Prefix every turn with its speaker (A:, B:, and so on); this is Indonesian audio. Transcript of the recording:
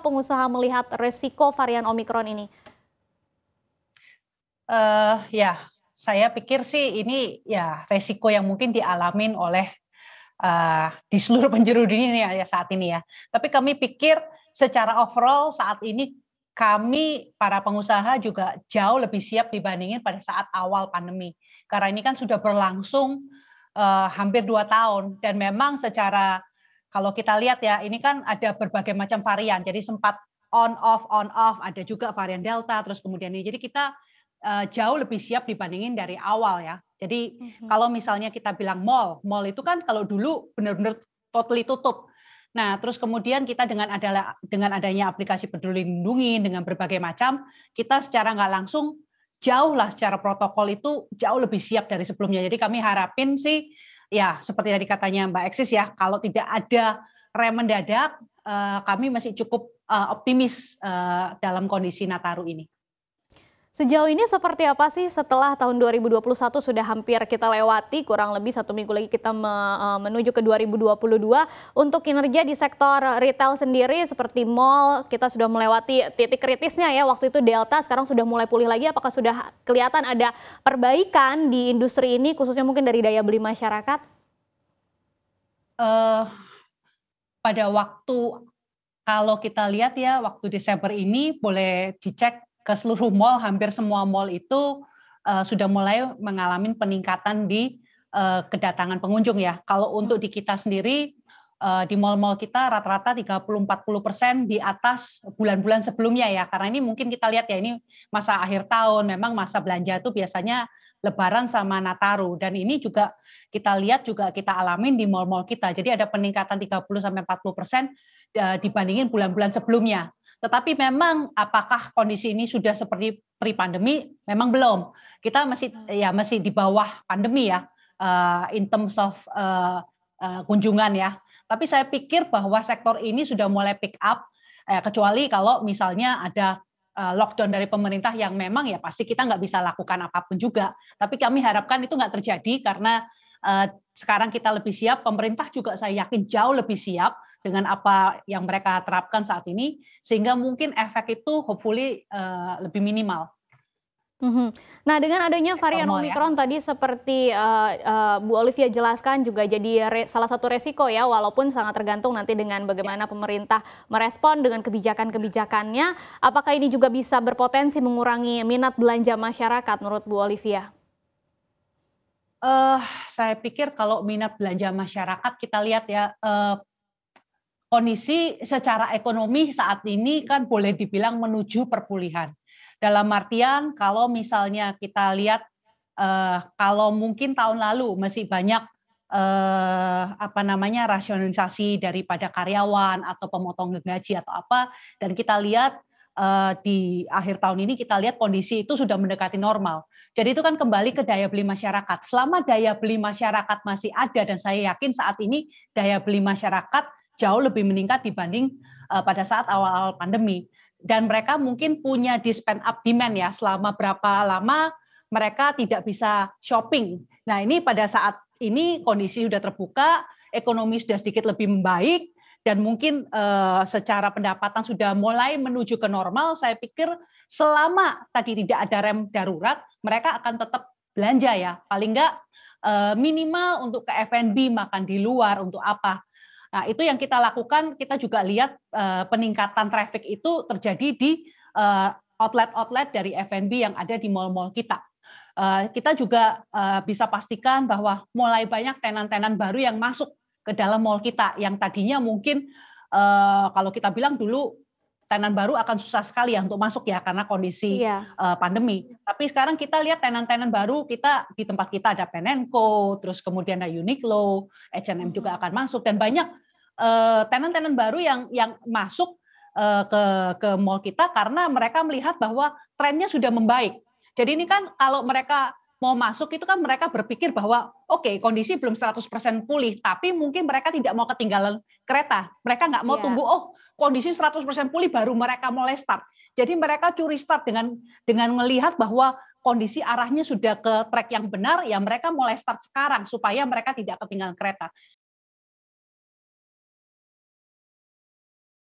A: pengusaha melihat resiko varian Omikron ini?
B: Ya, saya pikir sih ini ya resiko yang mungkin dialamin oleh di seluruh penjuru dunia ya saat ini ya. Tapi kami pikir secara overall saat ini kami para pengusaha juga jauh lebih siap dibandingin pada saat awal pandemi. Karena ini kan sudah berlangsung hampir 2 tahun dan memang secara kalau kita lihat ya ini kan ada berbagai macam varian. Jadi sempat on off, ada juga varian Delta terus kemudian ini. Jadi kita jauh lebih siap dibandingin dari awal ya. Jadi kalau misalnya kita bilang mall itu kan kalau dulu benar-benar totally tutup. Nah, terus kemudian kita dengan adanya aplikasi Peduli Lindungi dengan berbagai macam, kita secara nggak langsung jauh lah secara protokol itu jauh lebih siap dari sebelumnya. Jadi kami harapin sih ya seperti tadi katanya Mbak Eksis ya, kalau tidak ada rem mendadak, kami masih cukup optimis dalam kondisi Nataru ini.
A: Sejauh ini seperti apa sih setelah tahun 2021 sudah hampir kita lewati, kurang lebih 1 minggu lagi kita menuju ke 2022, untuk kinerja di sektor retail sendiri seperti mall, kita sudah melewati titik kritisnya ya, waktu itu Delta, sekarang sudah mulai pulih lagi, apakah sudah kelihatan ada perbaikan di industri ini, khususnya mungkin dari daya beli masyarakat?
B: Pada waktu, kalau kita lihat ya, waktu Desember ini boleh dicek ke seluruh mall, hampir semua mall itu sudah mulai mengalami peningkatan di kedatangan pengunjung ya. Kalau untuk di kita sendiri, di mall-mall kita rata-rata 30-40% di atas bulan-bulan sebelumnya ya. Karena ini mungkin kita lihat ya, ini masa akhir tahun, memang masa belanja itu biasanya Lebaran sama Nataru. Dan ini juga kita lihat juga kita alamin di mall-mall kita. Jadi ada peningkatan 30-40% dibandingin bulan-bulan sebelumnya. Tetapi memang apakah kondisi ini sudah seperti pre-pandemi? Memang belum. Kita masih di bawah pandemi ya, in terms of kunjungan ya. Tapi saya pikir bahwa sektor ini sudah mulai pick up, kecuali kalau misalnya ada lockdown dari pemerintah yang memang ya pasti kita nggak bisa lakukan apapun juga. Tapi kami harapkan itu nggak terjadi karena sekarang kita lebih siap, pemerintah juga saya yakin jauh lebih siap dengan apa yang mereka terapkan saat ini, sehingga mungkin efek itu hopefully lebih minimal.
A: Nah, dengan adanya varian Omikron tadi seperti Bu Olivia jelaskan juga jadi salah satu resiko ya, walaupun sangat tergantung nanti dengan bagaimana pemerintah merespon dengan kebijakan-kebijakannya. Apakah ini juga bisa berpotensi mengurangi minat belanja masyarakat menurut Bu Olivia?
B: Saya pikir kalau minat belanja masyarakat kita lihat ya, kondisi secara ekonomi saat ini kan boleh dibilang menuju perpulihan. Dalam artian kalau misalnya kita lihat kalau mungkin tahun lalu masih banyak rasionalisasi daripada karyawan atau pemotongan gaji atau apa, dan kita lihat di akhir tahun ini kita lihat kondisi itu sudah mendekati normal. Jadi itu kan kembali ke daya beli masyarakat. Selama daya beli masyarakat masih ada, dan saya yakin saat ini daya beli masyarakat jauh lebih meningkat dibanding pada saat awal-awal pandemi. Dan mereka mungkin punya pent up demand ya, selama berapa lama mereka tidak bisa shopping. Nah ini pada saat ini kondisi sudah terbuka, ekonomi sudah sedikit lebih membaik, dan mungkin secara pendapatan sudah mulai menuju ke normal, saya pikir selama tadi tidak ada rem darurat, mereka akan tetap belanja ya, paling enggak minimal untuk ke F&B, makan di luar, untuk apa. Nah, itu yang kita lakukan, kita juga lihat peningkatan traffic itu terjadi di outlet-outlet dari F&B yang ada di mall-mall kita. Kita juga bisa pastikan bahwa mulai banyak tenan-tenan baru yang masuk ke dalam mall kita, yang tadinya mungkin kalau kita bilang dulu tenan baru akan susah sekali ya untuk masuk ya karena kondisi pandemi. Tapi sekarang kita lihat tenan-tenan baru kita di tempat kita ada Penenco, terus kemudian ada Uniqlo, H&M juga akan masuk, dan banyak tenan-tenan baru yang masuk ke mall kita karena mereka melihat bahwa trennya sudah membaik. Jadi ini kan kalau mereka mau masuk itu kan mereka berpikir bahwa oke, kondisi belum 100% pulih, tapi mungkin mereka tidak mau ketinggalan kereta. Mereka nggak mau tunggu kondisi 100% pulih baru mereka mulai start. Jadi mereka curi start dengan melihat bahwa kondisi arahnya sudah ke track yang benar, ya mereka mulai start sekarang supaya mereka tidak ketinggalan kereta.